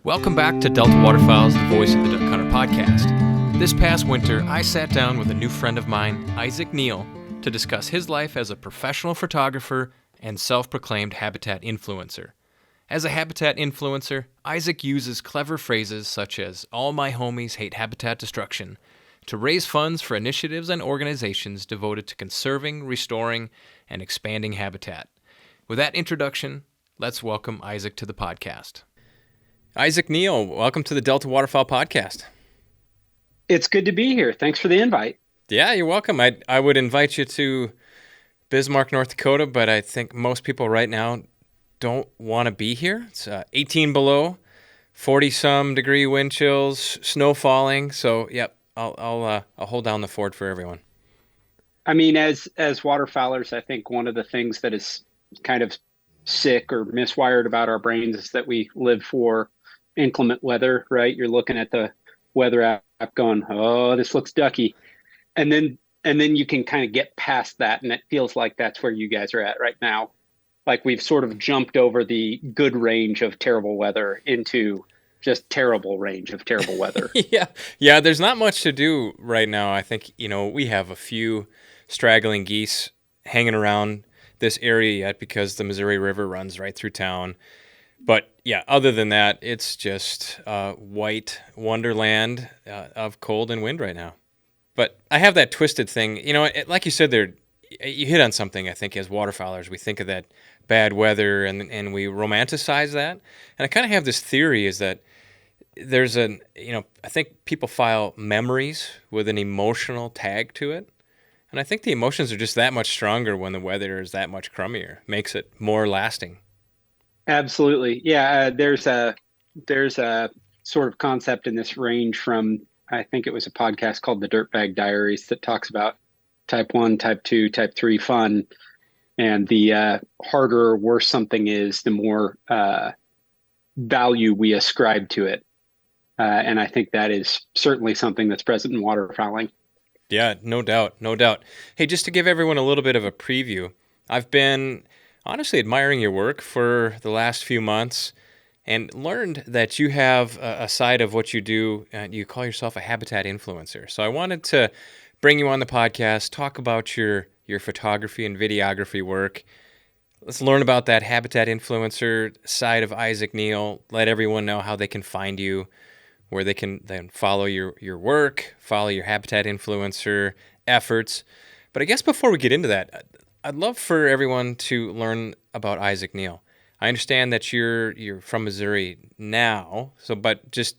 Welcome back to Delta Waterfowl's The Voice of the Duck Hunter podcast. This past winter, I sat down with a new friend of mine, Isaac Neale, to discuss his life as a professional photographer and self-proclaimed habitat influencer. As a habitat influencer, Isaac uses clever phrases such as "all my homies hate habitat destruction" to raise funds for initiatives and organizations devoted to conserving, restoring, and expanding habitat. With that introduction, let's welcome Isaac to the podcast. Isaac Neale, welcome to the Delta Waterfowl podcast. It's good to be here. Thanks for the invite. Yeah, you're welcome. I would invite you to Bismarck, North Dakota, but I think most people right now don't want to be here. It's 18 below, 40-some degree wind chills, snow falling. So, yep, I'll hold down the fort for everyone. I mean, as waterfowlers, I think one of the things that is kind of sick or miswired about our brains is that we live for inclement weather, right? You're looking at the weather app going, "Oh, this looks ducky." And then you can kind of get past that, and it feels like that's where you guys are at right now. Like we've sort of jumped over the good range of terrible weather into just terrible range of terrible weather. Yeah, there's not much to do right now. I think, we have a few straggling geese hanging around this area yet because the Missouri River runs right through town. But yeah, other than that, it's just white wonderland of cold and wind right now. But I have that twisted thing, like you said there, you hit on something. I think as waterfowlers, we think of that bad weather and we romanticize that. And I kind of have this theory is that there's I think people file memories with an emotional tag to it. And I think the emotions are just that much stronger when the weather is that much crummier, makes it more lasting. Absolutely. Yeah. There's a sort of concept in this range from, I think it was a podcast called the Dirtbag Diaries that talks about type 1, type 2, type 3 fun. And the harder or worse something is, the more value we ascribe to it. And I think that is certainly something that's present in waterfowling. Yeah, no doubt. Hey, just to give everyone a little bit of a preview, I've been honestly admiring your work for the last few months and learned that you have a side of what you do, and you call yourself a habitat influencer. So I wanted to bring you on the podcast, talk about your photography and videography work. Let's learn about that habitat influencer side of Isaac Neale, let everyone know how they can find you, where they can then follow your work, follow your habitat influencer efforts. But I guess before we get into that, I'd love for everyone to learn about Isaac Neale. I understand that you're from Missouri now, but just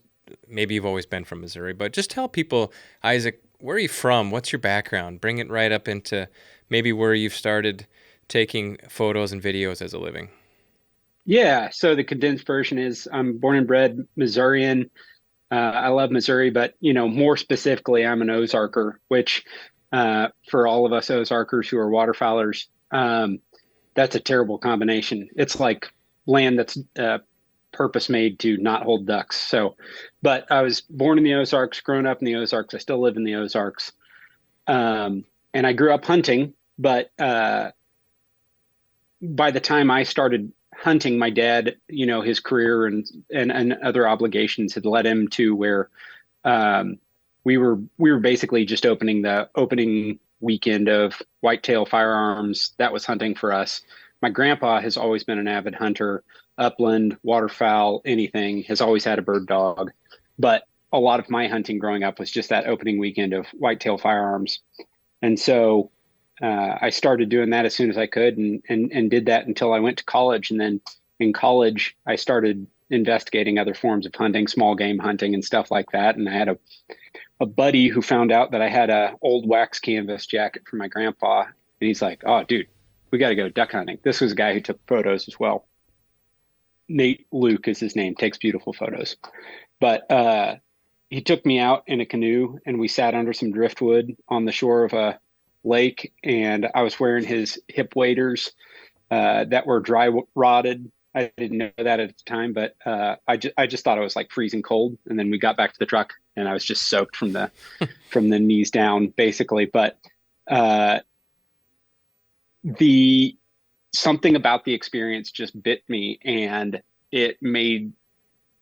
maybe you've always been from Missouri, but just tell people, Isaac, where are you from? What's your background? Bring it right up into maybe where you've started taking photos and videos as a living. Yeah. So the condensed version is I'm born and bred Missourian. I love Missouri, but more specifically, I'm an Ozarker, which for all of us Ozarkers who are waterfowlers, that's a terrible combination. It's like land that's purpose made to not hold ducks. So, but I was born in the Ozarks, grown up in the Ozarks. I still live in the Ozarks, and I grew up hunting. But by the time I started hunting, my dad, his career and other obligations had led him to where we were basically just opening the opening weekend of whitetail firearms. That was hunting for us. My grandpa has always been an avid hunter, upland, waterfowl, anything, has always had a bird dog. But a lot of my hunting growing up was just that opening weekend of whitetail firearms. And so I started doing that as soon as I could and did that until I went to college. And then in college, I started investigating other forms of hunting, small game hunting and stuff like that. And I had a buddy who found out that I had a old wax canvas jacket from my grandpa. And he's like, "Oh, dude, we got to go duck hunting." This was a guy who took photos as well. Nate Luke is his name, takes beautiful photos. But he took me out in a canoe and we sat under some driftwood on the shore of a lake, and I was wearing his hip waders that were dry rotted. I didn't know that at the time, but I just thought it was like freezing cold. And then we got back to the truck, and I was just soaked from the knees down, basically. But something about the experience just bit me, and it made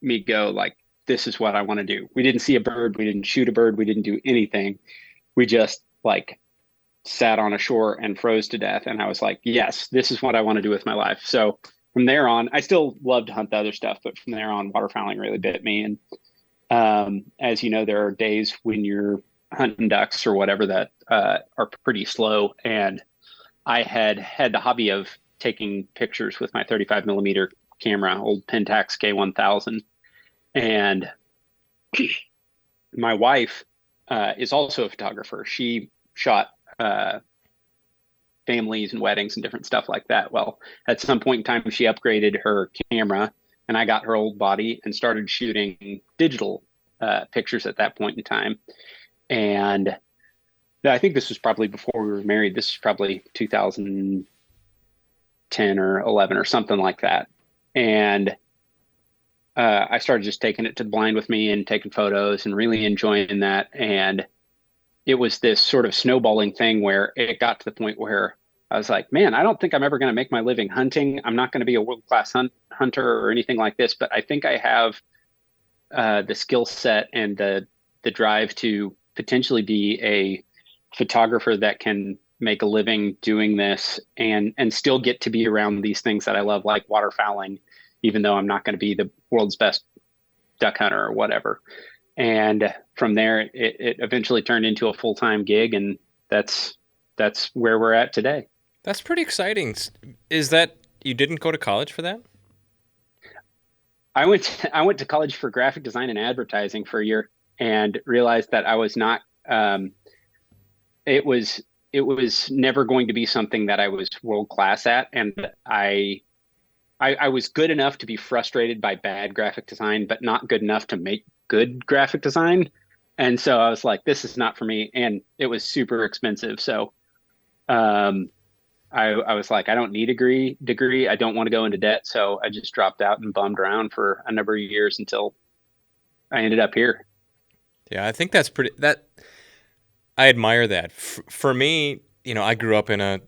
me go like, this is what I want to do. We didn't see a bird, we didn't shoot a bird, we didn't do anything. We just like sat on a shore and froze to death. And I was like, yes, this is what I want to do with my life. So from there on, I still love to hunt the other stuff, but from there on, waterfowling really bit me. And as you know, there are days when you're hunting ducks or whatever that are pretty slow. And I had the hobby of taking pictures with my 35 millimeter camera, old Pentax K1000. And my wife is also a photographer. She shot uh, families and weddings and different stuff like that. Well, at some point in time, she upgraded her camera, and I got her old body and started shooting digital pictures at that point in time. And I think this was probably before we were married. This is probably 2010 or 11 or something like that. And I started just taking it to the blind with me and taking photos and really enjoying that. And it was this sort of snowballing thing where it got to the point where I was like, man, I don't think I'm ever going to make my living hunting. I'm not going to be a world-class hunter or anything like this, but I think I have the skill set and the drive to potentially be a photographer that can make a living doing this and still get to be around these things that I love, like waterfowling, even though I'm not going to be the world's best duck hunter or whatever. And from there, it eventually turned into a full-time gig, and that's where we're at today. That's pretty exciting. Is that you didn't go to college for that? I went to college for graphic design and advertising for a year, and realized that I was not. It was it was never going to be something that I was world class at, and I was good enough to be frustrated by bad graphic design, but not good enough to make good graphic design. And so I was like, this is not for me. And it was super expensive. So um, I was like, I don't need a degree. I don't want to go into debt. So I just dropped out and bummed around for a number of years until I ended up here. Yeah, I think that's pretty. That I admire that. For me, I grew up in a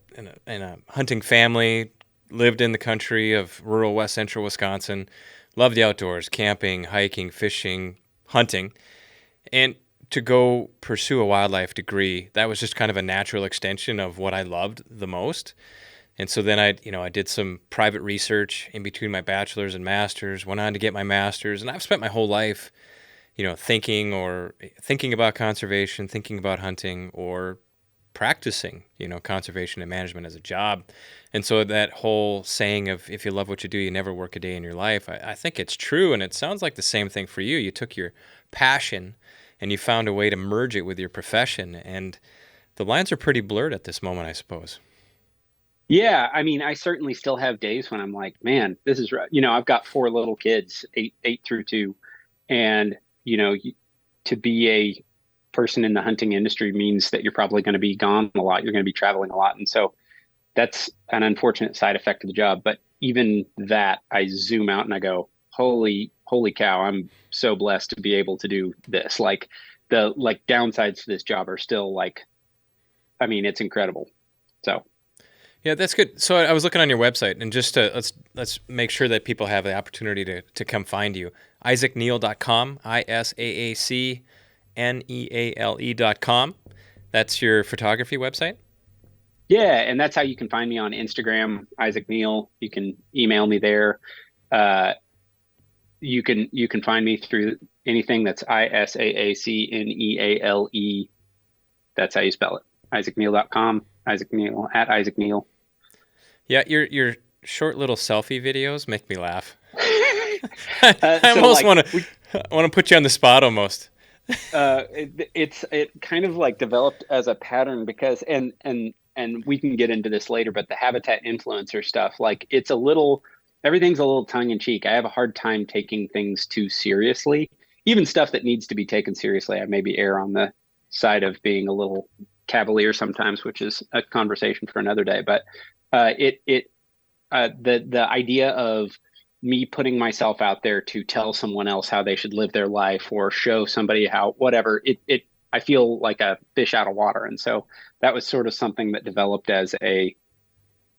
hunting family, lived in the country of rural West Central Wisconsin, loved the outdoors, camping, hiking, fishing, hunting, and to go pursue a wildlife degree, that was just kind of a natural extension of what I loved the most. And so then I did some private research in between my bachelor's and master's, went on to get my master's, and I've spent my whole life, thinking about conservation, thinking about hunting, or practicing, conservation and management as a job. And so that whole saying of if you love what you do, you never work a day in your life, I think it's true. And it sounds like the same thing for you. You took your passion and you found a way to merge it with your profession. And the lines are pretty blurred at this moment, I suppose. Yeah, I mean, I certainly still have days when I'm like, man, this is right. I've got four little kids, eight through two, and you know, to be a person in the hunting industry means that you're probably going to be gone a lot. You're going to be traveling a lot, and so that's an unfortunate side effect of the job. But even that, I zoom out and I go, holy cow, I'm so blessed to be able to do this. Like the downsides to this job are still like, I mean, it's incredible. So. Yeah, that's good. So I was looking on your website, and just to, let's make sure that people have the opportunity to come find you. IsaacNeale.com, IsaacNeale.com. That's your photography website? Yeah, and that's how you can find me on Instagram, Isaac Neale. You can email me there. Uh, you can find me through anything that's ISAACNEALE. That's how you spell it. IsaacNeale.com. Isaac Neale at Isaac Neale. Yeah, your short little selfie videos make me laugh. I So almost like want we to put you on the spot almost. it kind of like developed as a pattern because and we can get into this later, but the habitat influencer stuff, like everything's a little tongue in cheek. I have a hard time taking things too seriously. Even stuff that needs to be taken seriously, I maybe err on the side of being a little cavalier sometimes, which is a conversation for another day. But the idea of me putting myself out there to tell someone else how they should live their life or show somebody how whatever it I feel like a fish out of water. And so that was sort of something that developed as a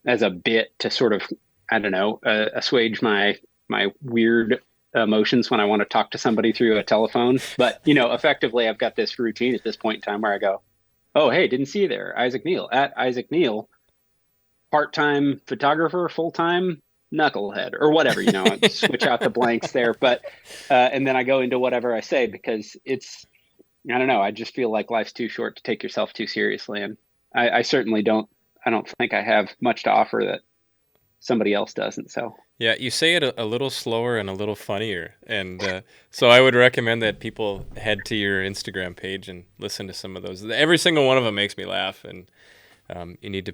bit to sort of, I don't know, assuage my weird emotions when I want to talk to somebody through a telephone. But, effectively, I've got this routine at this point in time where I go, oh, hey, didn't see you there. Isaac Neale at Isaac Neale, part-time photographer, full-time knucklehead or whatever, switch out the blanks there. But, and then I go into whatever I say because I don't know. I just feel like life's too short to take yourself too seriously. And I certainly I don't think I have much to offer that somebody else doesn't. So, Yeah, you say it a little slower and a little funnier. And so I would recommend that people head to your Instagram page and listen to some of those. Every single one of them makes me laugh. And you need to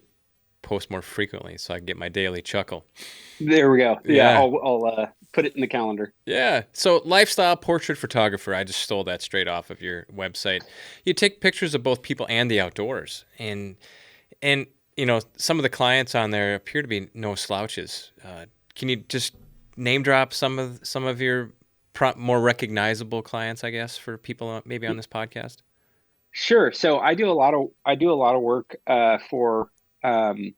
post more frequently so I can get my daily chuckle. there we go. Yeah, Yeah. I'll put it in the calendar. Yeah. So, lifestyle portrait photographer, I just stole that straight off of your website. You take pictures of both people and the outdoors. And some of the clients on there appear to be no slouches. Can you just name drop some of your more recognizable clients, I guess, for people maybe on this podcast? Sure. So I do a lot of work for um,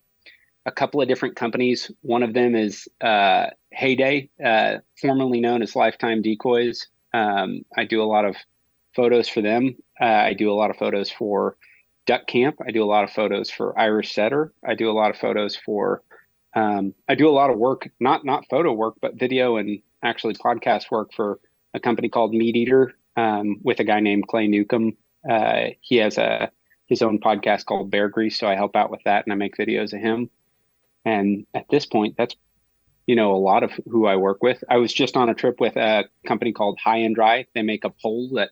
a couple of different companies. One of them is Heyday, formerly known as Lifetime Decoys. I do a lot of photos for them. I do a lot of photos for Duck Camp. I do a lot of photos for Irish Setter. I do a lot of photos for. I do a lot of work, not photo work, but video and actually podcast work for a company called Meat Eater with a guy named Clay Newcomb. He has his own podcast called Bear Grease, so I help out with that and I make videos of him. And at this point, that's a lot of who I work with. I was just on a trip with a company called High and Dry. They make a pole that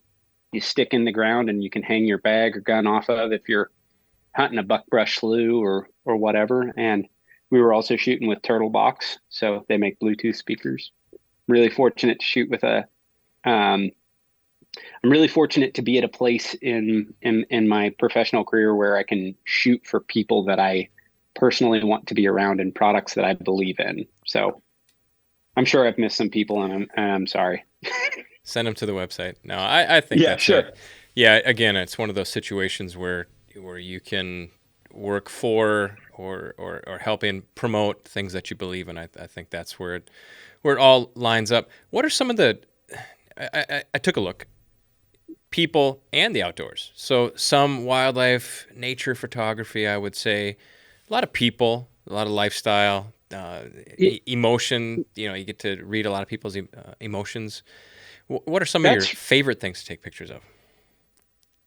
you stick in the ground and you can hang your bag or gun off of if you're hunting a buckbrush slough or whatever. And we were also shooting with Turtle Box, so they make Bluetooth speakers. Really fortunate to shoot with a. Um, I'm really fortunate to be at a place in my professional career where I can shoot for people that I personally want to be around and products that I believe in. So I'm sure I've missed some people, and I'm sorry. Send them to the website. No, I think Yeah, that's a sure. yeah. Again, it's one of those situations where you can work for or helping promote things that you believe in. I think that's where it all lines up. What are some of the I took a look, people and the outdoors. So some wildlife, nature photography, I would say, a lot of people, a lot of lifestyle, It, emotion. You get to read a lot of people's emotions. What are some of your that's favorite things to take pictures of?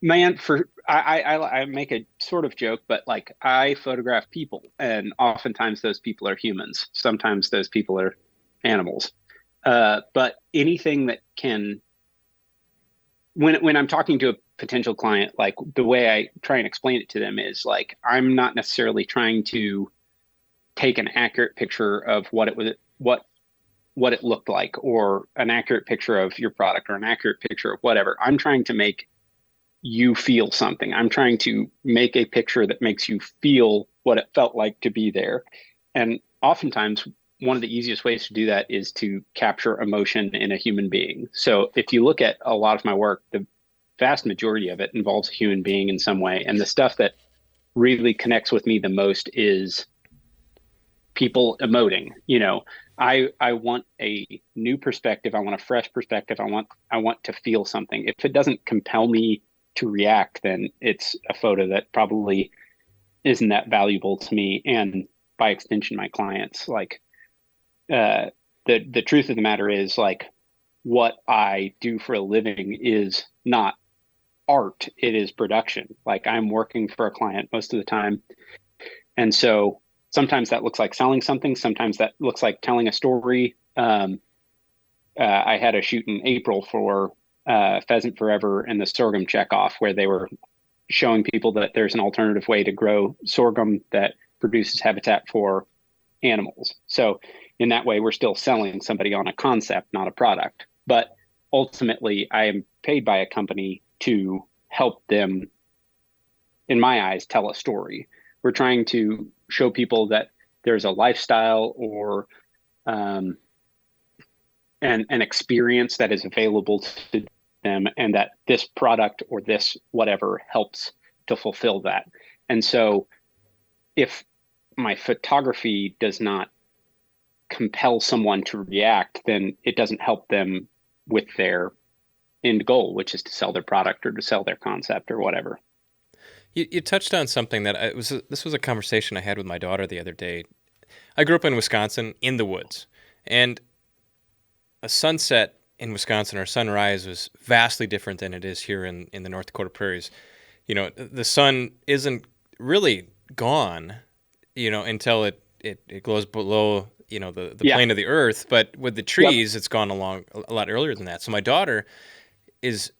man for I make a sort of joke, but like I photograph people, and oftentimes those people are humans. Sometimes those people are animals. But anything that can when I'm talking to a potential client, like the way I try and explain it to them is like I'm not necessarily trying to take an accurate picture of what it was what it looked like or an accurate picture of your product or an accurate picture of whatever. I'm trying to make you feel something. I'm trying to make a picture that makes you feel what it felt like to be there. And oftentimes, one of the easiest ways to do that is to capture emotion in a human being. So if you look at a lot of my work, the vast majority of it involves a human being in some way. And the stuff that really connects with me the most is people emoting. I want a new perspective. I want a fresh perspective. I want to feel something. If it doesn't compel me to react, then it's a photo that probably isn't that valuable to me and by extension my clients. Like the truth of the matter is like what I do for a living is not art, it is production. Like I'm working for a client most of the time, and so sometimes that looks like selling something, sometimes that looks like telling a story. I had a shoot in April for Pheasant Forever and the sorghum checkoff, where they were showing people that there's an alternative way to grow sorghum that produces habitat for animals. So in that way, we're still selling somebody on a concept, not a product. But ultimately, I am paid by a company to help them, in my eyes, tell a story. We're trying to show people that there's a lifestyle or um, an experience that is available to them, and that this product or this whatever helps to fulfill that. And so, if my photography does not compel someone to react, then it doesn't help them with their end goal, which is to sell their product or to sell their concept or whatever. You touched on something that this was a conversation I had with my daughter the other day. I grew up in Wisconsin in the woods, and a sunset in Wisconsin or sunrise was vastly different than it is here in the North Dakota prairies. The sun isn't really gone, until it glows below, the Yeah, plane of the earth. But with the yep, trees, it's gone along a lot earlier than that. So my daughter is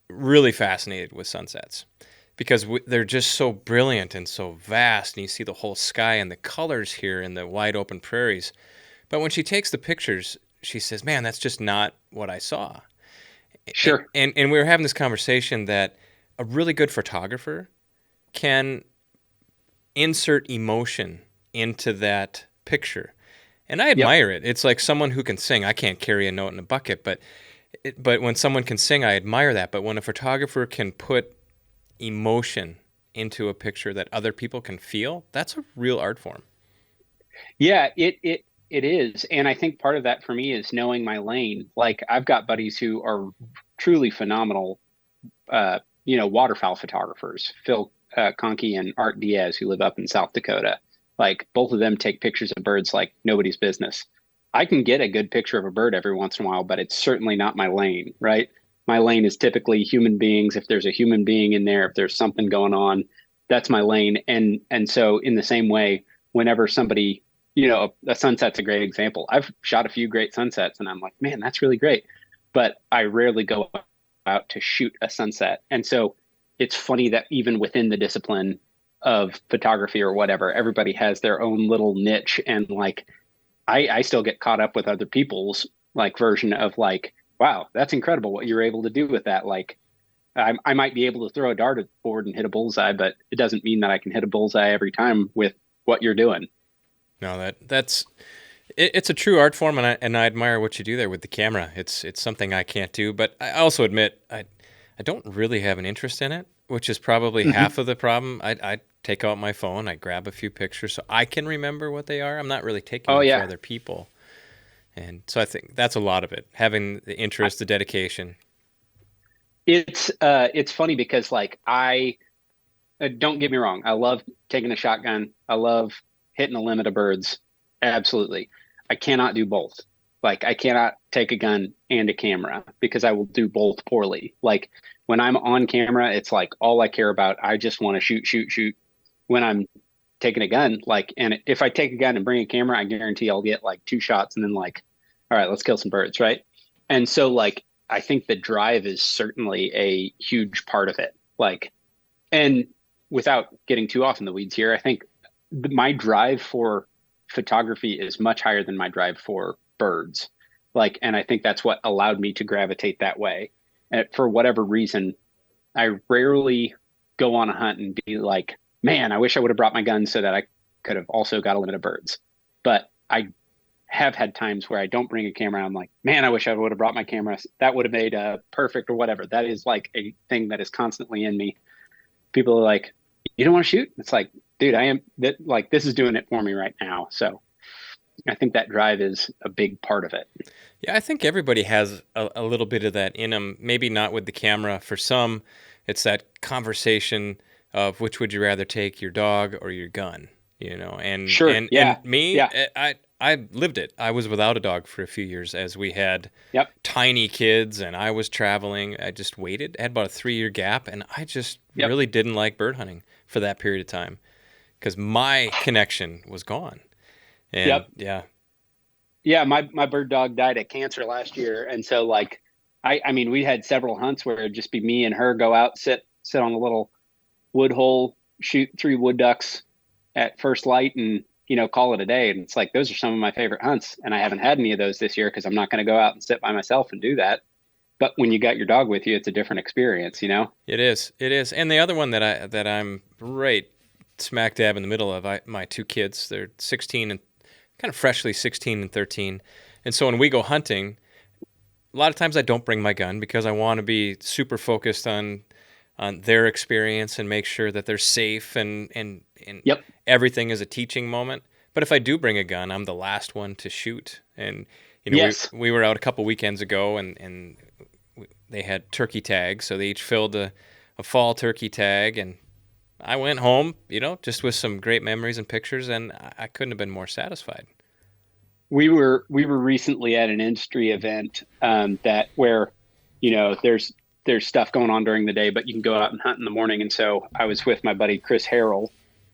really fascinated with sunsets because they're just so brilliant and so vast, and you see the whole sky and the colors here in the wide open prairies. But when she takes the pictures, she says, "Man, that's just not what I saw." sure. And we were having this conversation that a really good photographer can insert emotion into that picture. And I Yep. admire it. It's like someone who can sing. I can't carry a note in a bucket, but when someone can sing, I admire that. But when a photographer can put emotion into a picture that other people can feel, that's a real art form. Yeah, it is. And I think part of that for me is knowing my lane. Like I've got buddies who are truly phenomenal waterfowl photographers, Phil Conkey and Art Diaz, who live up in South Dakota. Like both of them take pictures of birds like nobody's business. I can get a good picture of a bird every once in a while, but it's certainly not my lane, right? My lane is typically human beings. If there's a human being in there, if there's something going on, that's my lane. And so in the same way, whenever somebody, a sunset's a great example. I've shot a few great sunsets and I'm like, man, that's really great. But I rarely go out to shoot a sunset. And so it's funny that even within the discipline of photography or whatever, everybody has their own little niche. And like, I still get caught up with other people's like version of like, wow, that's incredible what you're able to do with that. Like, I might be able to throw a dart at the board and hit a bullseye, but it doesn't mean that I can hit a bullseye every time with what you're doing. No, it's a true art form, and I admire what you do there with the camera. It's something I can't do, but I also admit I don't really have an interest in it, which is probably Hmm. half of the problem. I take out my phone, I grab a few pictures so I can remember what they are. I'm not really taking Oh them for yeah, other people. And so I think that's a lot of it, having the interest, the dedication. it's funny because like I don't get me wrong, I love taking a shotgun. I love hitting a limit of birds. Absolutely. I cannot do both. Like I cannot take a gun and a camera because I will do both poorly. Like when I'm on camera, it's like all I care about. I just want to shoot, shoot, shoot. When I'm taking a gun, like, and if I take a gun and bring a camera, I guarantee I'll get like two shots and then like, all right, let's kill some birds, right? And so like I think the drive is certainly a huge part of it. Like, and without getting too off in the weeds here, I think my drive for photography is much higher than my drive for birds. Like, and I think that's what allowed me to gravitate that way. And for whatever reason, I rarely go on a hunt and be like, man, I wish I would have brought my gun so that I could have also got a limit of birds. But I have had times where I don't bring a camera. I'm like, man, I wish I would have brought my camera. That would have made a perfect or whatever. That is like a thing that is constantly in me. People are like, you don't want to shoot? It's like, dude, I am that like this is doing it for me right now. So I think that drive is a big part of it. Yeah, I think everybody has a little bit of that in them. Maybe not with the camera. For some, it's that conversation of which would you rather take, your dog or your gun, And Sure. and Yeah. me, Yeah. I lived it. I was without a dog for a few years as we had Yep. tiny kids and I was traveling. I just waited. I had about a 3-year gap, and I just Yep. really didn't like bird hunting for that period of time because my connection was gone. And Yep. yeah, Yeah. My bird dog died of cancer last year. And so like I mean, we had several hunts where it'd just be me and her go out, sit on a little wood hole, shoot three wood ducks at first light and call it a day. And it's like those are some of my favorite hunts. And I haven't had any of those this year because I'm not going to go out and sit by myself and do that. But when you got your dog with you, it's a different experience. it is. It is. And the other one that I'm right smack dab in the middle of, my two kids, they're 16 and kind of freshly 16 and 13. And so when we go hunting, a lot of times I don't bring my gun because I want to be super focused on their experience and make sure that they're safe and Yep. everything is a teaching moment. But if I do bring a gun, I'm the last one to shoot. And Yes. we were out a couple weekends ago, and they had turkey tags, so they each filled a fall turkey tag, and I went home, just with some great memories and pictures, and I couldn't have been more satisfied. We were recently at an industry event that where there's stuff going on during the day, but you can go out and hunt in the morning. And so I was with my buddy Chris Harrell,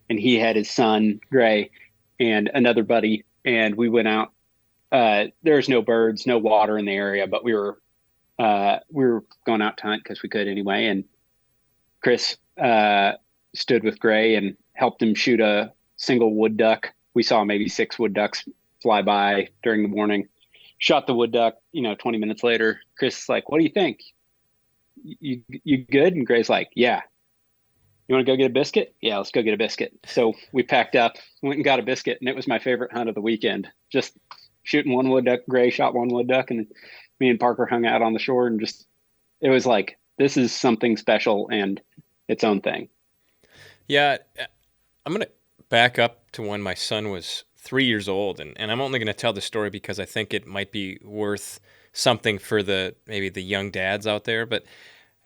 and he had his son Gray, and another buddy, and we went out. There's no birds, no water in the area, but we were going out to hunt because we could anyway. And Chris stood with Gray and helped him shoot a single wood duck. We saw maybe six wood ducks fly by during the morning. Shot the wood duck. 20 minutes later, Chris is like, "What do you think? You good?" And Gray's like, "Yeah." "You want to go get a biscuit?" "Yeah, let's go get a biscuit." So we packed up, went and got a biscuit, and it was my favorite hunt of the weekend. Just shooting one wood duck. Gray shot one wood duck, and me and Parker hung out on the shore, and just it was like, this is something special and its own thing. Yeah, I'm going to back up to when my son was 3 years old, and I'm only going to tell the story because I think it might be worth something for maybe the young dads out there. But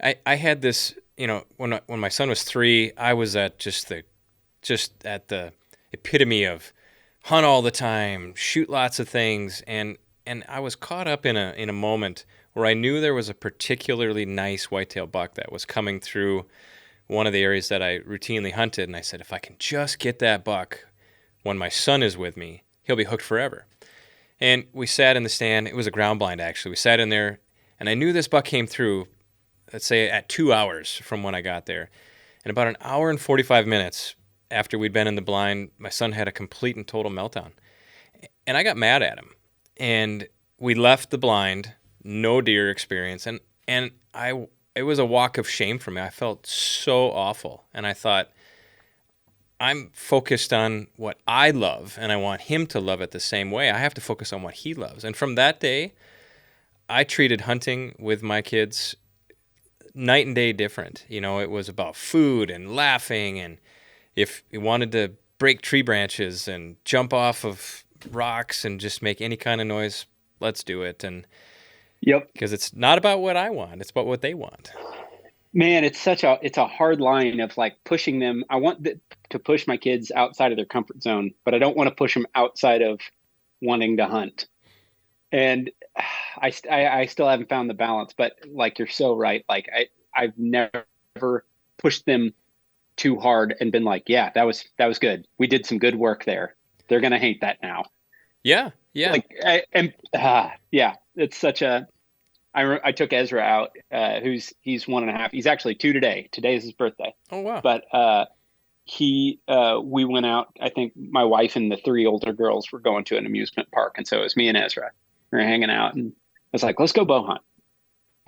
I had this, when my son was 3, I was at just at the epitome of hunt all the time, shoot lots of things, and I was caught up in a moment where I knew there was a particularly nice whitetail buck that was coming through one of the areas that I routinely hunted, and I said, if I can just get that buck when my son is with me, he'll be hooked forever. And we sat in the stand. It was a ground blind, actually. We sat in there, and I knew this buck came through, let's say, at 2 hours from when I got there. And about an hour and 45 minutes after we'd been in the blind, my son had a complete and total meltdown. And I got mad at him. And we left the blind, no deer experience, and it was a walk of shame for me. I felt so awful, and I thought, I'm focused on what I love, and I want him to love it the same way. I have to focus on what he loves. And from that day, I treated hunting with my kids night and day different. It was about food and laughing, and if we wanted to break tree branches and jump off of rocks and just make any kind of noise, let's do it. And Yep. because it's not about what I want, it's about what they want. Man, it's a hard line of like pushing them. I want to push my kids outside of their comfort zone, but I don't want to push them outside of wanting to hunt. And I still haven't found the balance, but like, you're so right. Like I've never pushed them too hard and been like, yeah, that was good. We did some good work there. They're going to hate that now. Yeah, yeah. Like, yeah, it's such a, I took Ezra out, he's 1.5. He's actually 2 today. Today is his birthday. Oh, wow. But we went out. I think my wife and the 3 older girls were going to an amusement park, and so it was me and Ezra. We were hanging out, and I was like, "Let's go bow hunt."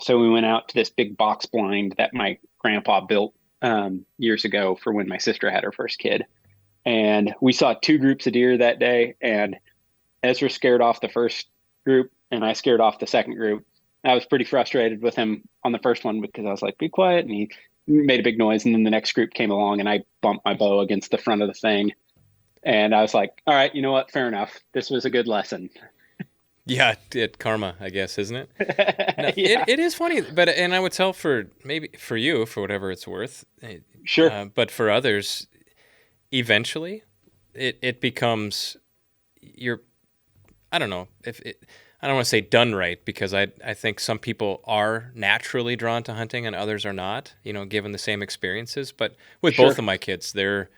So we went out to this big box blind that my grandpa built years ago for when my sister had her first kid, and we saw 2 groups of deer that day. And Ezra scared off the first group, and I scared off the second group. I was pretty frustrated with him on the first one because I was like, "Be quiet," and he made a big noise. And then the next group came along, and I bumped my bow against the front of the thing. And I was like, "All right, you know what? Fair enough. This was a good lesson." Yeah, karma, I guess, isn't it? No, Yeah, it is funny, and I would tell maybe for you, for whatever it's worth, sure. but for others, eventually, it becomes I don't know if it. I don't want to say done right, because I think some people are naturally drawn to hunting and others are not, given the same experiences. But with Sure. both of my kids, they're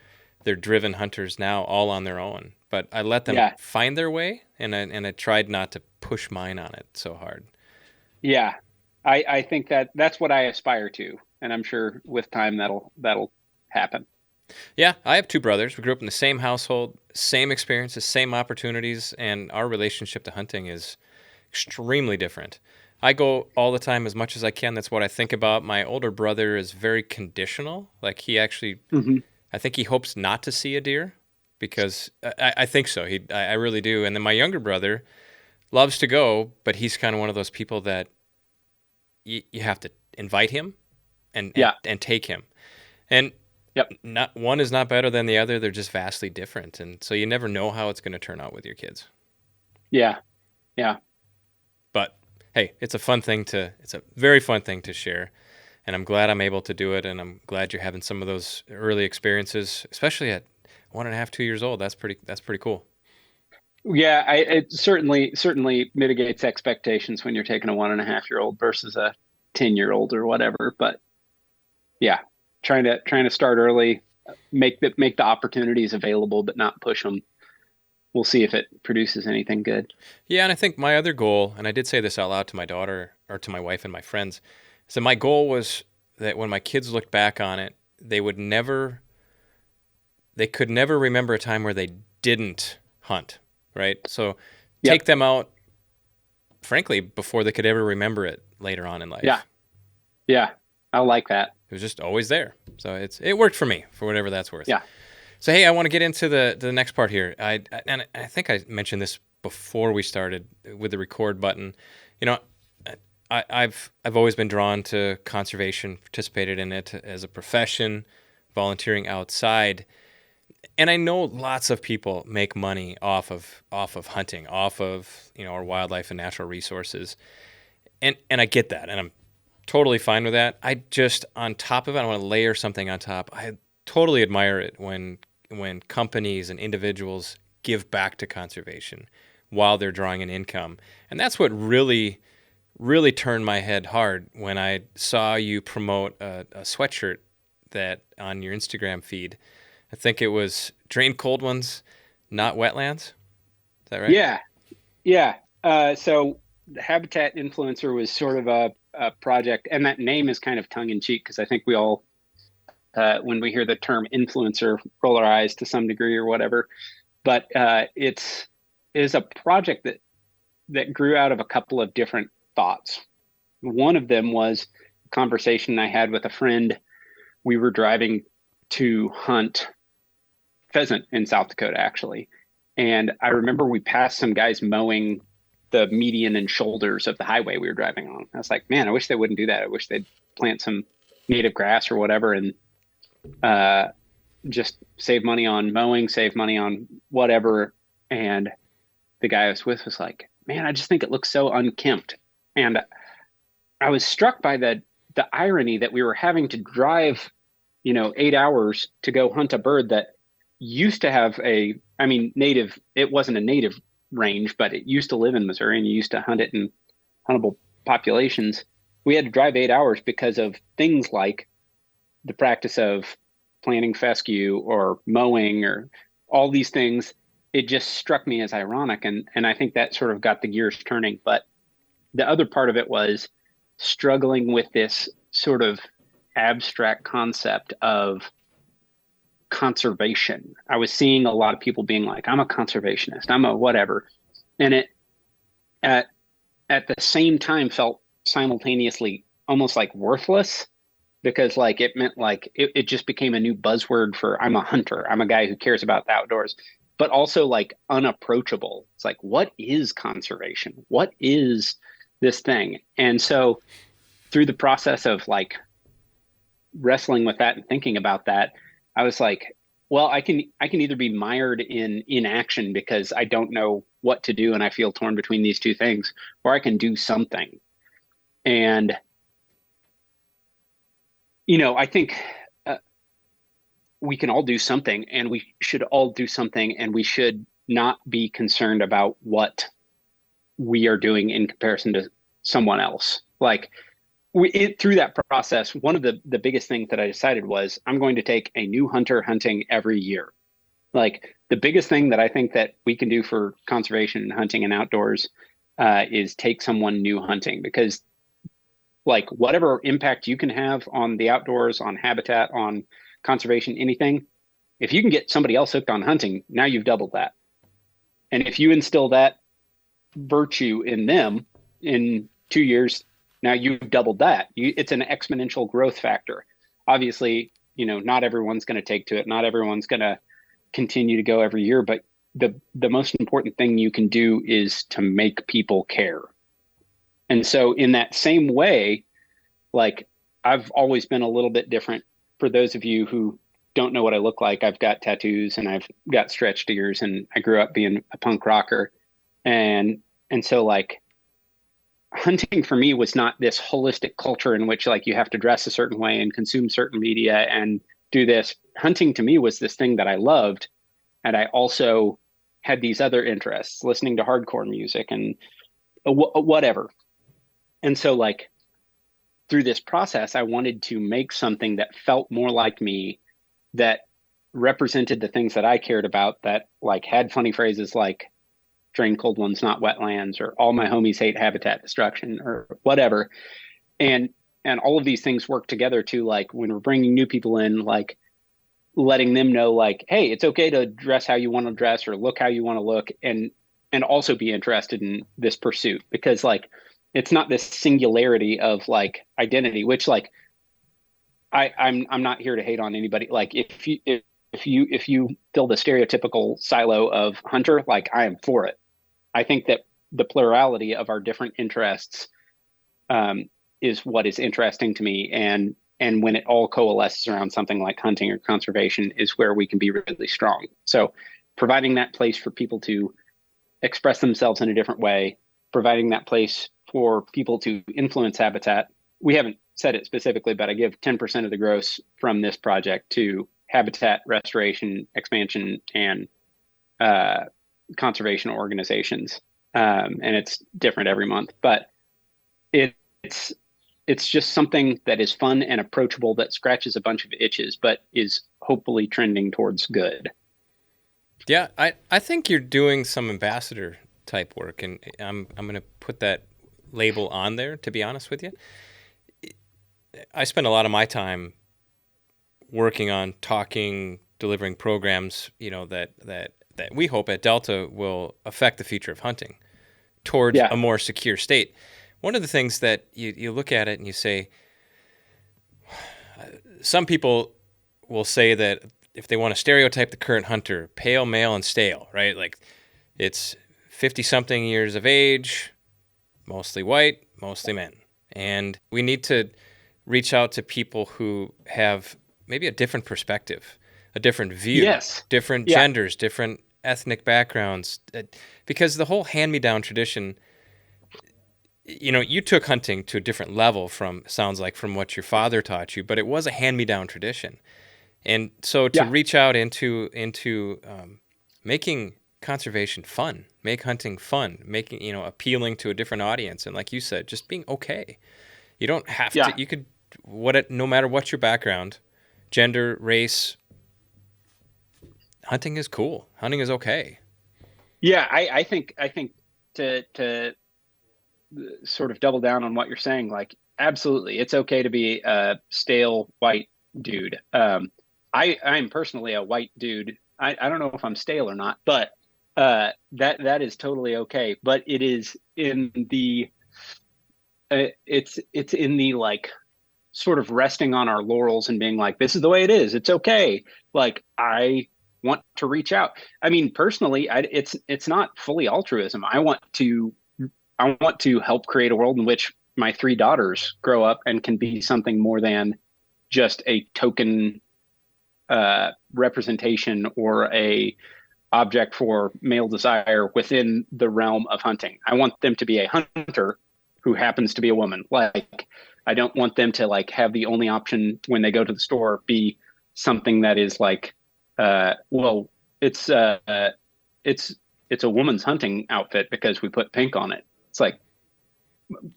driven hunters now, all on their own. But I let them Yeah. find their way, and I tried not to push mine on it so hard. Yeah. I think that's what I aspire to. And I'm sure with time that'll happen. Yeah, I have 2 brothers. We grew up in the same household, same experiences, same opportunities, and our relationship to hunting is extremely different. I go all the time as much as I can. That's what I think about. My older brother is very conditional. Like, he actually, Hmm. I think he hopes not to see a deer, because I think so. I really do. And then my younger brother loves to go, but he's kind of one of those people that you have to invite him and Yeah. take him. And Yep. Not one is not better than the other. They're just vastly different. And so you never know how it's going to turn out with your kids. Yeah. Yeah. But hey, it's a very fun thing to share. And I'm glad I'm able to do it. And I'm glad you're having some of those early experiences, especially at 1.5, 2 years old. That's pretty cool. Yeah, it certainly mitigates expectations when you're taking a 1.5-year-old versus a 10-year-old or whatever. But yeah, trying to start early, make the opportunities available, but not push them. We'll see if it produces anything good. Yeah, and I think my other goal, and I did say this out loud to my daughter or to my wife and my friends, so my goal was that when my kids looked back on it, they could never remember a time where they didn't hunt, right? So take Yep. them out, frankly, before they could ever remember it later on in Yeah. life. Yeah. I like that. It was just always there. So it worked for me for whatever that's worth. Yeah. So hey, I want to get into the next part here. And I think I mentioned this before we started with the record button. You know, I've always been drawn to conservation, participated in it as a profession, volunteering outside, and I know lots of people make money off of hunting, off of our wildlife and natural resources, and I get that, and I'm totally fine with that. I just on top of it, I want to layer something on top. I totally admire it when companies and individuals give back to conservation while they're drawing an income, and that's what really turned my head hard when I saw you promote a sweatshirt that on your Instagram feed. I think it was drain cold ones, not wetlands. Is that right? Yeah. Yeah. So the Habitat Influencer was sort of a project, and that name is kind of tongue in cheek because I think we all, when we hear the term influencer, roll our eyes to some degree or whatever. But it's is a project that grew out of a couple of different thoughts. One of them was a conversation I had with a friend. We were driving to hunt pheasant in South Dakota, actually. And I remember we passed some guys mowing the median and shoulders of the highway we were driving on. I was like, man, I wish they wouldn't do that. I wish they'd plant some native grass or whatever and uh, just save money on mowing, save money on whatever. And the guy I was with was like, man, I just think it looks so unkempt. And I was struck by the irony that we were having to drive, 8 hours to go hunt a bird that used to have I mean, native, it wasn't a native range, but it used to live in Missouri and you used to hunt it in huntable populations. We had to drive 8 hours because of things like the practice of planting fescue or mowing or all these things. It just struck me as ironic. And I think that sort of got the gears turning. But the other part of it was struggling with this sort of abstract concept of conservation. I was seeing a lot of people being like, I'm a conservationist, I'm a whatever. And it at at the same time felt simultaneously almost like worthless because like it meant like it just became a new buzzword for I'm a hunter. I'm a guy who cares about the outdoors, but also like unapproachable. It's like, what is conservation? What is this thing? And so through the process of like wrestling with that and thinking about that, I was like, well, I can either be mired in inaction because I don't know what to do and I feel torn between these two things, or I can do something. And I think we can all do something, and we should all do something, and we should not be concerned about what we are doing in comparison to someone else. Like through that process, one of the biggest things that I decided was I'm going to take a new hunter hunting every year. Like the biggest thing that I think that we can do for conservation and hunting and outdoors is take someone new hunting because like whatever impact you can have on the outdoors, on habitat, on conservation, anything, if you can get somebody else hooked on hunting, now you've doubled that. And if you instill that virtue in them in 2 years, now you've doubled that. It's an exponential growth factor. Obviously, not everyone's going to take to it. Not everyone's going to continue to go every year, but the most important thing you can do is to make people care. And so in that same way, like I've always been a little bit different for those of you who don't know what I look like, I've got tattoos and I've got stretched ears, and I grew up being a punk rocker. And so like hunting for me was not this holistic culture in which like you have to dress a certain way and consume certain media and do this. Hunting to me was this thing that I loved, and I also had these other interests, listening to hardcore music and whatever. And so like through this process, I wanted to make something that felt more like me, that represented the things that I cared about, that like had funny phrases like drain cold ones, not wetlands, or all my homies hate habitat destruction, or whatever. And all of these things work together to like when we're bringing new people in, like letting them know like, hey, it's okay to dress how you want to dress or look how you want to look, and also be interested in this pursuit, because like it's not this singularity of like identity, which like I'm not here to hate on anybody. Like if you fill the stereotypical silo of hunter, like I am for it. I think that the plurality of our different interests is what is interesting to me, and when it all coalesces around something like hunting or conservation is where we can be really strong. So providing that place for people to express themselves in a different way, providing that place for people to influence habitat. We haven't said it specifically, but I give 10% of the gross from this project to habitat restoration, expansion, and conservation organizations. And it's different every month, but it's it's just something that is fun and approachable, that scratches a bunch of itches, but is hopefully trending towards good. Yeah, I think you're doing some ambassador type work, and I'm going to put that label on there, to be honest with you. I spend a lot of my time working on talking, delivering programs, that we hope at Delta will affect the future of hunting towards Yeah. a more secure state. One of the things that you look at it and you say, some people will say that if they want to stereotype the current hunter, pale, male, and stale, right? Like it's 50-something years of age, mostly white, mostly men. And we need to reach out to people who have maybe a different perspective, a different view, Yes. different Yeah. genders, different ethnic backgrounds. Because the whole hand-me-down tradition, you took hunting to a different level sounds like from what your father taught you, but it was a hand-me-down tradition. And so to Yeah. reach out into making conservation fun, make hunting fun, making, appealing to a different audience. And like you said, just being okay. You don't have to, Yeah. you could, no matter what your background, gender, race, hunting is cool. Hunting is okay. Yeah. I think to sort of double down on what you're saying, like absolutely, it's okay to be a stale white dude. I'm personally a white dude. I don't know if I'm stale or not, but that is totally okay. But it is in the it's in the like sort of resting on our laurels and being like, this is the way it is. It's okay. Like I want to reach out. I mean, personally, it's not fully altruism. I want to help create a world in which my three daughters grow up and can be something more than just a token representation or a object for male desire within the realm of hunting. I want them to be a hunter who happens to be a woman. Like I don't want them to like have the only option when they go to the store be something that is like, well, it's it's a woman's hunting outfit because we put pink on it. It's like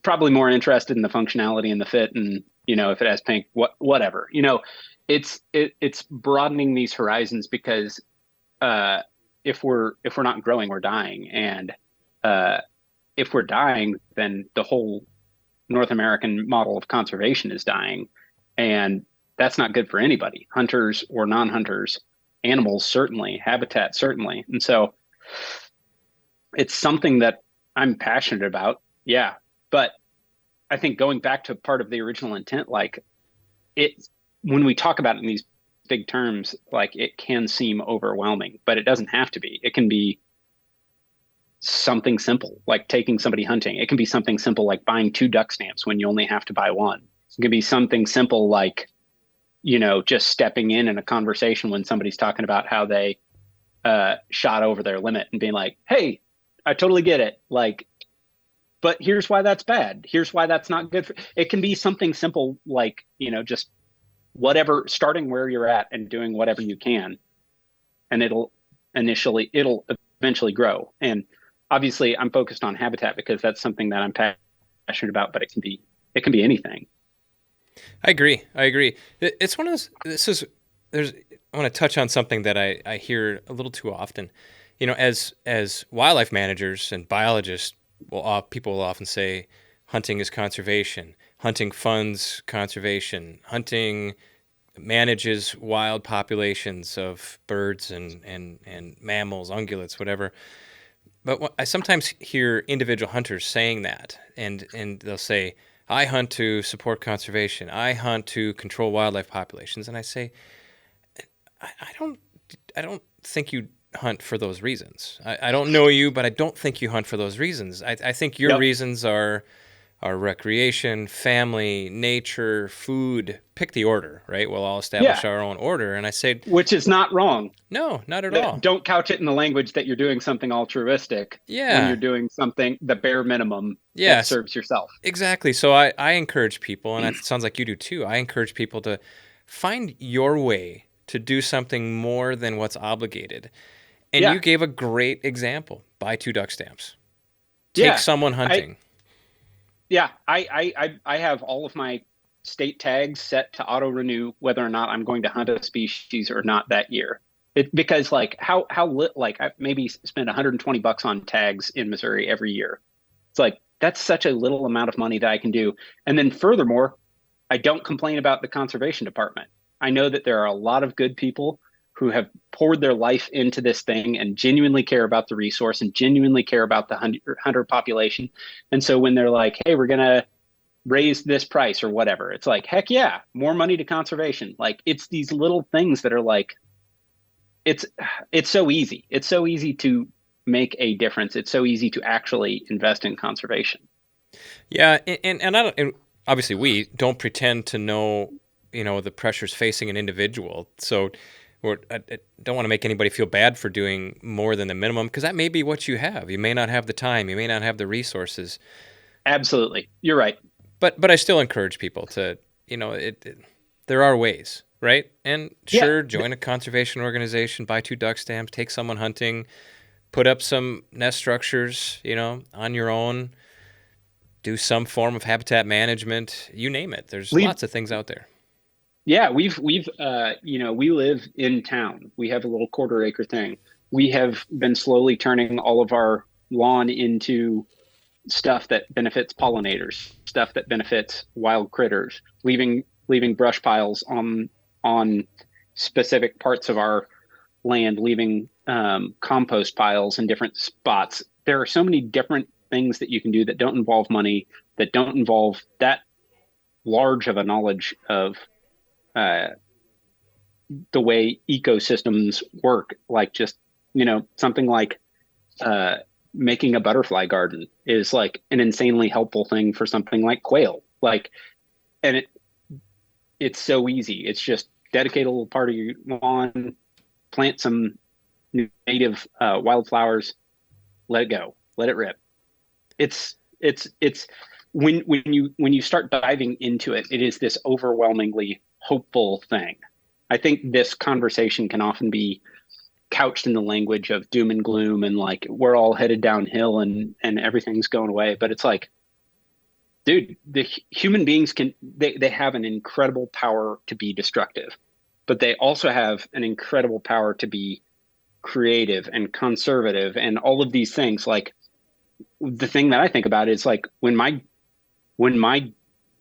probably more interested in the functionality and the fit, and if it has pink, whatever. It's broadening these horizons, because if we're not growing, we're dying, and if we're dying, then the whole North American model of conservation is dying, and that's not good for anybody, hunters or non-hunters, animals certainly, habitat certainly, and so it's something that I'm passionate about. Yeah, but I think going back to part of the original intent, like it, when we talk about it in these big terms, like it can seem overwhelming, but it doesn't have to be. It can be something simple, like taking somebody hunting. It can be something simple like buying two duck stamps when you only have to buy one. It can be something simple like just stepping in a conversation when somebody's talking about how they shot over their limit and being like, hey, I totally get it. Like, but here's why that's bad. Here's why that's not good. It can be something simple like, just whatever, starting where you're at and doing whatever you can. And it'll eventually grow. And obviously I'm focused on habitat because that's something that I'm passionate about, but it can be anything. I agree. I agree. It's one of those. There's. I want to touch on something that I hear a little too often. As wildlife managers and biologists, people will often say, hunting is conservation. Hunting funds conservation. Hunting manages wild populations of birds and mammals, ungulates, whatever. But I sometimes hear individual hunters saying that, and they'll say, "I hunt to support conservation. I hunt to control wildlife populations." And I say, I don't, I don't think you hunt for those reasons. I don't know you, but I don't think you hunt for those reasons. I think your Yep. reasons are recreation, family, nature, food. Pick the order, right? We'll all establish Yeah. our own order. And I say, Which is not wrong. no, not at all. Don't couch it in the language that you're doing something altruistic when you're Yeah. doing something the bare minimum that Yes, serves yourself. exactly. So I encourage people, and it sounds like you do too. I encourage people to find your way to do something more than what's obligated. And Yeah. you gave a great example. Buy 2 duck stamps. Take Yeah. someone I hunting. yeah, I have all of my state tags set to auto renew whether or not I'm going to hunt a species or not that year. Because like like I maybe spend $120 on tags in Missouri every year. It's like that's such a little amount of money that I can do. And then furthermore, I don't complain about the conservation department. I know that there are a lot of good people who have poured their life into this thing and genuinely care about the resource and genuinely care about the hunter population. And so when they're like, hey, we're going to raise this price or whatever, it's like, heck yeah, more money to conservation. Like it's these little things that are like, it's it's so easy. It's so easy to make a difference. It's so easy to actually invest in conservation. Yeah, and I don't. And obviously, we don't pretend to know, the pressures facing an individual. So, I don't want to make anybody feel bad for doing more than the minimum because that may be what you have. You may not have the time. You may not have the resources. Absolutely. You're right. But I still encourage people to, there are ways, right? And Yeah. sure, join a conservation organization, buy 2 duck stamps, take someone hunting, put up some nest structures, on your own, do some form of habitat management, you name it. There's Leave lots of things out there. Yeah, we've we live in town. We have a little quarter acre thing. We have been slowly turning all of our lawn into stuff that benefits pollinators, stuff that benefits wild critters, leaving brush piles on specific parts of our land, leaving compost piles in different spots. There are so many different things that you can do that don't involve money, that don't involve that large of a knowledge of uh, the way ecosystems work. Like just something like uh, making a butterfly garden is like an insanely helpful thing for something like quail. Like, and it's so easy. It's just dedicate a little part of your lawn, plant some native wildflowers, let it go, let it rip. It's when you start diving into it, it is this overwhelmingly hopeful thing. I think this conversation can often be couched in the language of doom and gloom and like we're all headed downhill and everything's going away. But it's like, dude, the human beings they have an incredible power to be destructive, but they also have an incredible power to be creative and conservative and all of these things. Like the thing that I think about is like when my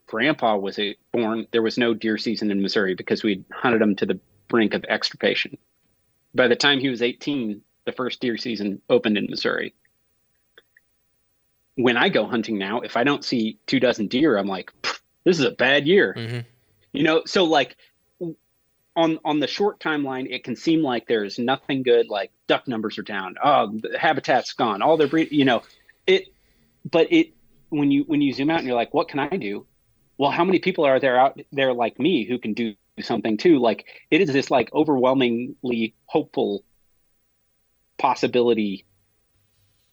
grandpa was born, there was no deer season in Missouri because we hunted them to the brink of extirpation. By the time he was 18, the first deer season opened in Missouri. When I go hunting now, if I don't see 2 dozen deer, I'm like, this is a bad year. Hmm. So like on the short timeline, it can seem like there's nothing good, like duck numbers are down. Oh, the habitat's gone. All their it, but it, when you zoom out and you're like, what can I do? Well, how many people are there out there like me who can do something too. Like it is this like overwhelmingly hopeful possibility.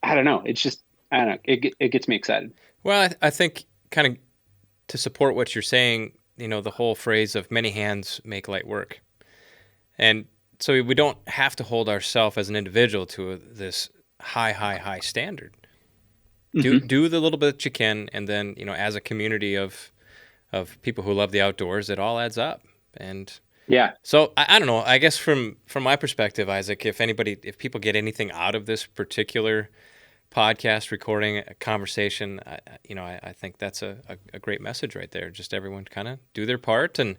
I don't know. It's just I don't know. It gets me excited. Well, I think kind of to support what you're saying, the whole phrase of many hands make light work. And so we don't have to hold ourselves as an individual to this high, high, high standard. Hmm. Do the little bit you can, and then as a community of people who love the outdoors, it all adds up. And Yeah. so I don't know. I guess from my perspective, Isaac, if people get anything out of this particular podcast recording, a conversation, I think that's a great message right there. Just everyone kind of do their part, and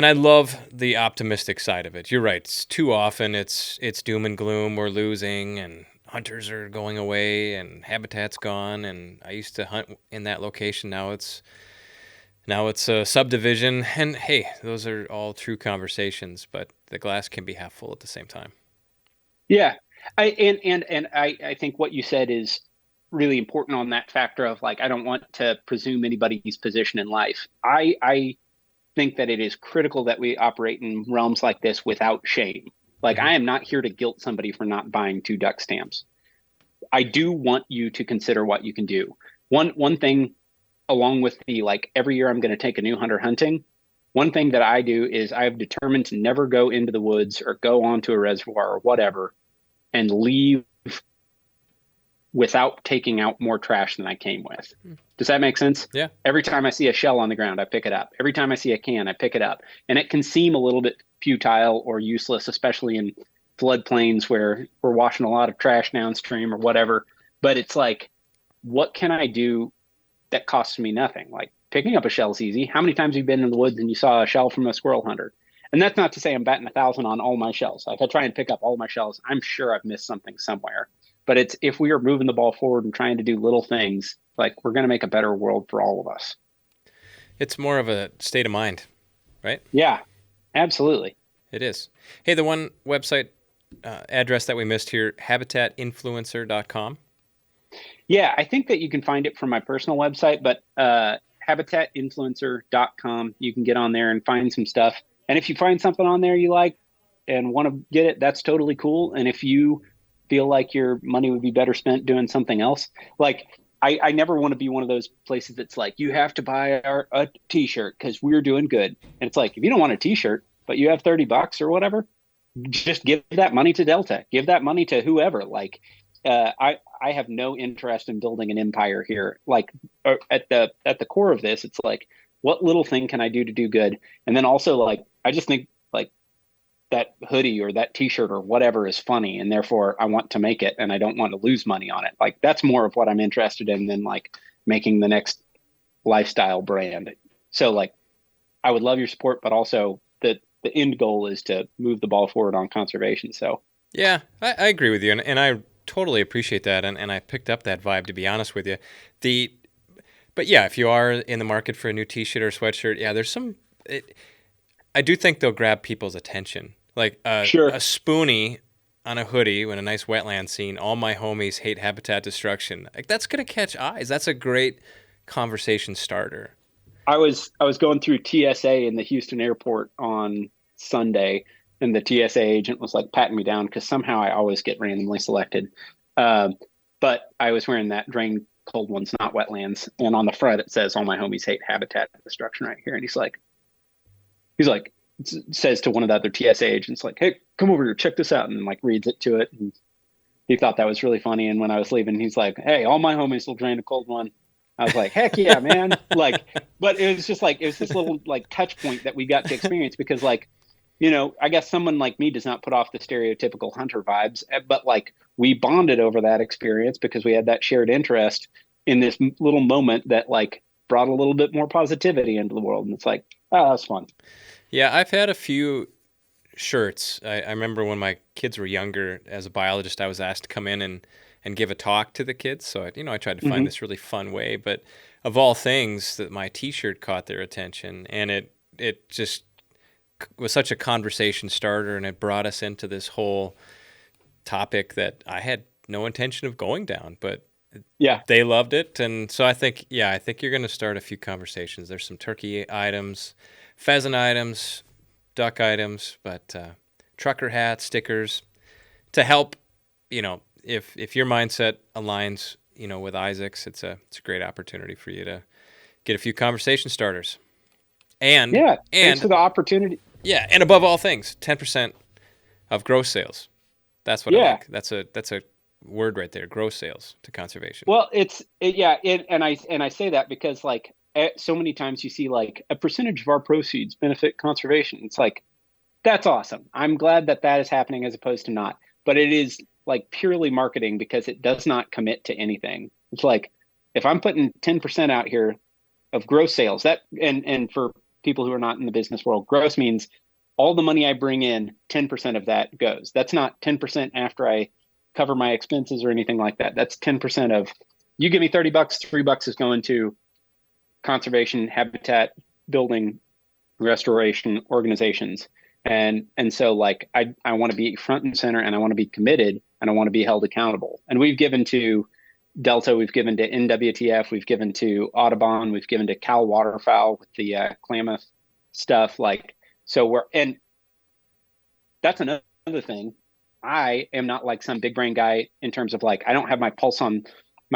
I love the optimistic side of it. You're right. Too often it's doom and gloom. We're losing, and hunters are going away, and habitat's gone. And I used to hunt in that location. Now it's a subdivision. And hey, those are all true conversations, but the glass can be half full at the same time. Yeah. I think what you said is really important on that factor of like I don't want to presume anybody's position in life. I think that it is critical that we operate in realms like this without shame. Like Hmm. I am not here to guilt somebody for not buying two duck stamps. I do want you to consider what you can do. One thing along with the like every year I'm going to take a new hunter hunting. One thing that I do is I've determined to never go into the woods or go onto a reservoir or whatever and leave without taking out more trash than I came with. Does that make sense? Yeah. Every time I see a shell on the ground, I pick it up. Every time I see a can, I pick it up. And it can seem a little bit futile or useless, especially in floodplains where we're washing a lot of trash downstream or whatever. But it's like, what can I do that costs me nothing? Like picking up a shell is easy. How many times have you been in the woods and you saw a shell from a squirrel hunter? And that's not to say I'm batting 1,000 on all my shells. Like I try and pick up all my shells, I'm sure I've missed something somewhere. But it's if we are moving the ball forward and trying to do little things, like we're going to make a better world for all of us. It's more of a state of mind, right? Yeah, absolutely. It is. Hey, the one website address that we missed here, habitatinfluencer.com. Yeah, I think that you can find it from my personal website, but habitatinfluencer.com, you can get on there and find some stuff. And if you find something on there you like and want to get it, that's totally cool. And if you feel like your money would be better spent doing something else, like I never want to be one of those places that's like, you have to buy a t-shirt because we're doing good. And it's like, if you don't want a t-shirt, but you have $30 or whatever, just give that money to Delta, give that money to whoever. Like, I have no interest in building an empire here. Like at the core of this, it's like, what little thing can I do to do good? And then also like, I just think like that hoodie or that t-shirt or whatever is funny. And therefore I want to make it and I don't want to lose money on it. Like that's more of what I'm interested in than like making the next lifestyle brand. So like, I would love your support, but also the end goal is to move the ball forward on conservation. So Yeah, I agree with you, and I totally appreciate that, and I picked up that vibe, to be honest with you. The But yeah, if you are in the market for a new T-shirt or sweatshirt, yeah, there's some. I do think they'll grab people's attention, like a sure. spoonie on a hoodie when a nice wetland scene. All my homies hate habitat destruction. Like that's gonna catch eyes. That's a great conversation starter. I was going through TSA in the Houston airport on Sunday, and the TSA agent was like patting me down because somehow I always get randomly selected. Um, but I was wearing that drain cold ones, not wetlands, and on the front it says "All my homies hate habitat destruction" right here, and he's like says to one of the other TSA agents like, "Hey, come over here, check this out," and like reads it to it, and he thought that was really funny. And when I was leaving, he's like, "Hey, all my homies will drain a cold one." I was like, "Heck yeah, man!" Like, but it was just like it was this little like touch point that we got to experience because like, I guess someone like me does not put off the stereotypical hunter vibes, but like we bonded over that experience because we had that shared interest in this little moment that like brought a little bit more positivity into the world, and it's like, oh, that's fun. Yeah, I've had a few shirts. I remember when my kids were younger, as a biologist, I was asked to come in and give a talk to the kids. So I tried to find Hmm. this really fun way. But of all things, that my T-shirt caught their attention, and it just was such a conversation starter, and it brought us into this whole topic that I had no intention of going down. But Yeah. They loved it, and so I think you're going to start a few conversations. There's some turkey items, pheasant items, duck items, but trucker hats, stickers to help. If your mindset aligns, with Isaac's, it's a great opportunity for you to get a few conversation starters. And Yeah. Thanks for and the opportunity. yeah, and above all things, 10% of gross sales. That's what I Yeah. like. That's a word right there. Gross sales to conservation. Well, and I say that because like so many times you see like a percentage of our proceeds benefit conservation. It's like that's awesome. I'm glad that that is happening as opposed to not. But it is like purely marketing because it does not commit to anything. It's like if I'm putting 10% out here of gross sales, that and for people who are not in the business world, gross means all the money I bring in, 10% of that goes. That's not 10% after I cover my expenses or anything like that. That's 10% of you give me $30, $3 is going to conservation, habitat, building, restoration organizations. And so like I want to be front and center and I want to be committed and I want to be held accountable. And we've given to Delta, we've given to NWTF, we've given to Audubon, we've given to Cal Waterfowl with the Klamath stuff. Like, so and that's another thing. I am not like some big brain guy in terms of like, I don't have my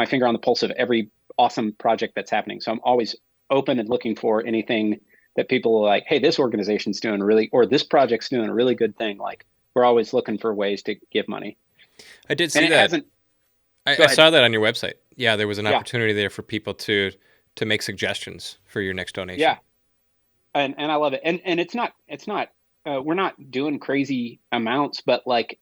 finger on the pulse of every awesome project that's happening. So I'm always open and looking for anything that people are like, hey, this organization's doing really, or this project's doing a really good thing. Like we're always looking for ways to give money. I did And see it that. hasn't, go I ahead. saw that on your website. Yeah, there was an Yeah. opportunity there for people to make suggestions for your next donation. Yeah. And I love it. And it's not we're not doing crazy amounts, but like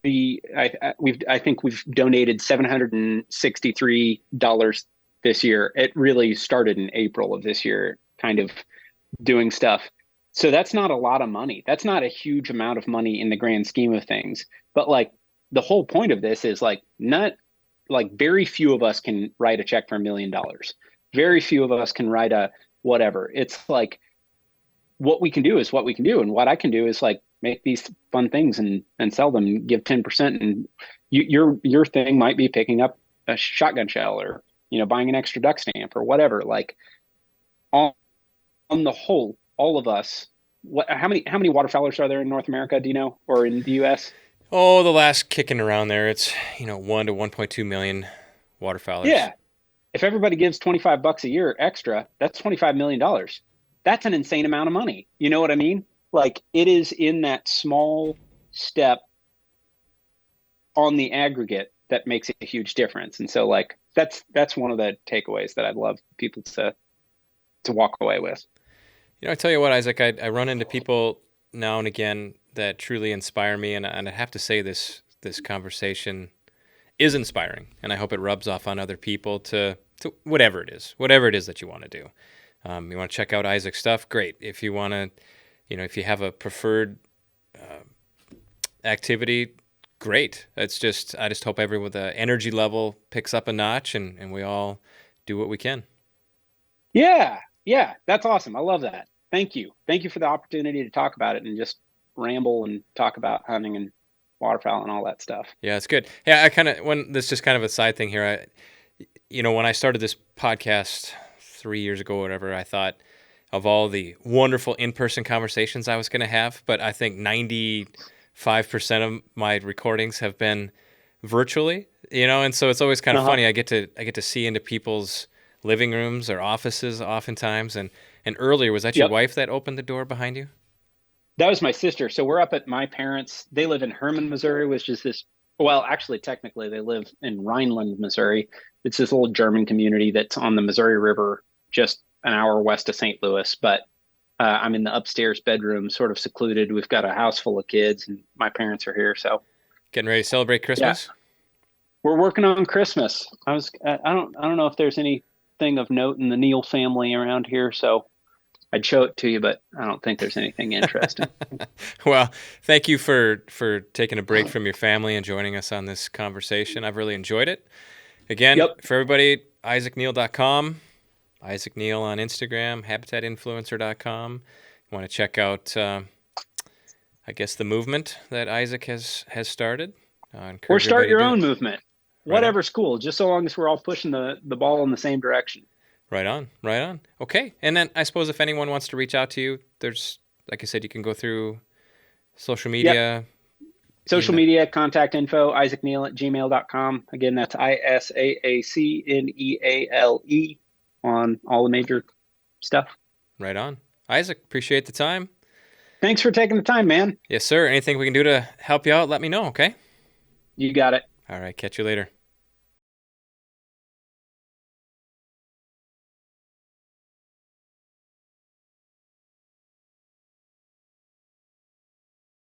I think we've donated $763 this year. It really started in April of this year, kind of doing stuff. So that's not a lot of money. That's not a huge amount of money in the grand scheme of things. But like the whole point of this is like not like very few of us can write a check for $1 million. Very few of us can write a whatever. It's like what we can do is what we can do. And what I can do is like make these fun things and sell them, give 10%. And your thing might be picking up a shotgun shell or, buying an extra duck stamp or whatever. Like on, on the whole, all of us, how many waterfowlers are there in North America? Do you know, or in the US? Oh, the last kicking around there, it's 1 to 1.2 million waterfowlers. Yeah. If everybody gives $25 a year extra, that's $25 million. That's an insane amount of money. You know what I mean? Like it is in that small step on the aggregate that makes a huge difference. And so like that's one of the takeaways that I'd love people to walk away with. I tell you what, Isaac, I run into people now and again that truly inspire me, and I have to say this conversation is inspiring, and I hope it rubs off on other people to whatever it is that you want to do. You want to check out Isaac's stuff? Great. If you want to, if you have a preferred activity, great. I just hope everyone, the energy level picks up a notch, and we all do what we can. Yeah. Yeah. That's awesome. I love that. Thank you. Thank you for the opportunity to talk about it and just ramble and talk about hunting and waterfowl and all that stuff. Yeah, it's good. Yeah, when this is just kind of a side thing here. When I started this podcast 3 years ago, or whatever, I thought of all the wonderful in-person conversations I was going to have, but I think 95% of my recordings have been virtually, and so it's always kind of Uh-huh. funny. I get to see into people's living rooms or offices oftentimes, and earlier, was that your Yep. wife that opened the door behind you? That was my sister. So we're up at my parents. They live in Herman, Missouri, which is well, actually, technically, they live in Rhineland, Missouri. It's this little German community that's on the Missouri River, just an hour west of St. Louis. But I'm in the upstairs bedroom, sort of secluded. We've got a house full of kids, and my parents are here. So Getting ready to celebrate yeah, Christmas? we're working on Christmas. I don't know if there's anything of note in the Neale family around here. So I'd show it to you, but I don't think there's anything interesting. Well, thank you for taking a break from your family and joining us on this conversation. I've really enjoyed it. Again, Yep. for everybody, IsaacNeale.com, Isaac Neale on Instagram, HabitatInfluencer.com. You want to check out, I guess, the movement that Isaac has started. Or Encourage start everybody to your do own it. movement. Right on. whatever's cool, just so long as we're all pushing the ball in the same direction. Right on. Right on. Okay. And then I suppose if anyone wants to reach out to you, there's, like I said, you can go through social Yep. media, Social email. media, contact info, isaacneale@gmail.com. Again, that's ISAACNEALE on all the major stuff. Right on. Isaac, appreciate the time. Thanks for taking the time, man. Yes, sir. Anything we can do to help you out, let me know, okay? You got it. All right. Catch you later.